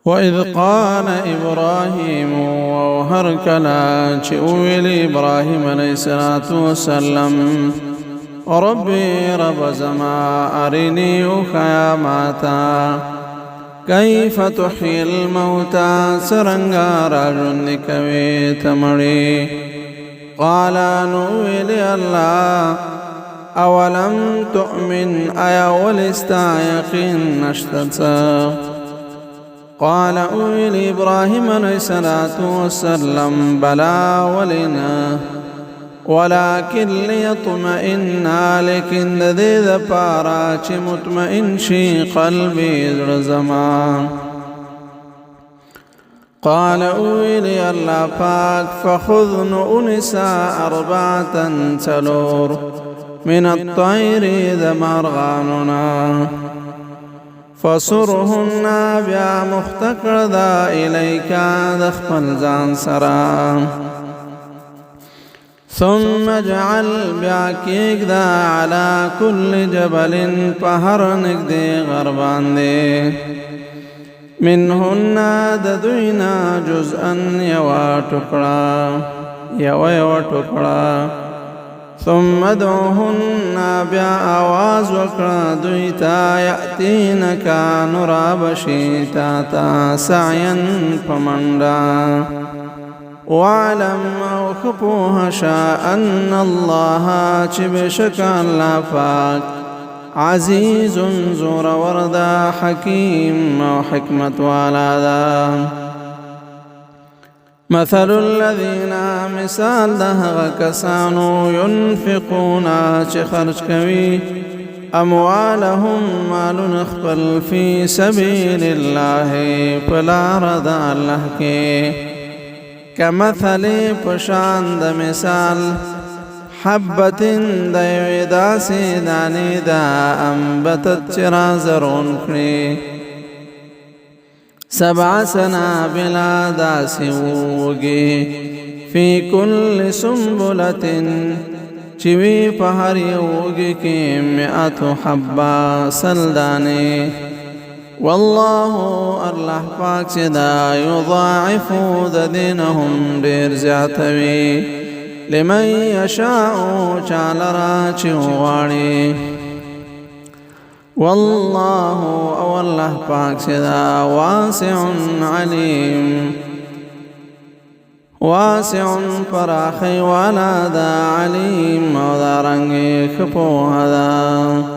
وإذ قال إبراهيم وهركلا چئويل إبراهيم عليه الصلاة والسلام ربي رب زما أرني خياماتا كيف تحيي الموتى سرنگا راجن كوي تمري قال نويل الله أولم تؤمن أيا ولستا يقين نشتتا قال أويل إبراهيم عليه الصلاة والسلام بلى ولنا ولكن ليطمئن لكن ذي پارا چه مطمئن شي قلبي زمان قال أويلي الله پاک فخذن أنسا 4 تلور من الطير ذا مرغاننا فصرهن بیا مختقر ذا إليك دخل زان سرا ثم اجعل بیا ذا على كل جبل پهرنک دے غربان دے منهن ددوینا جزءا یوا ٹکڑا یوا ٹکڑا ثم ادعوهن بیا آواز وکڑا دویتا یأتینک نرابشیتا تا سعیا پمنڈا وعلم او خپوها شاء ان الله چبشک الله پاک عزیز زور وردا حکیم و حکمت والا مثل الذين مثال ده کسانو ينفقون چه خرج کوي اموالهم مال نخبل في سبيل الله فلا رضا الله کے كمثل پشاند مثال حبت دیویدا سی دانی دا انبتت چرا زرون کری 7 سنابلا دا سیوگی فی کل سنبلت چوی پہر یوگی کی 100 حبا سلدانی والله الله پاک سدا يضاعف ذدينهم دير زیاتوی لمن يشاء چالرا چواری والله او الله پاک سدا واسع عليم واسع فراخي ولا دا عليم ودارنگی خپو هدا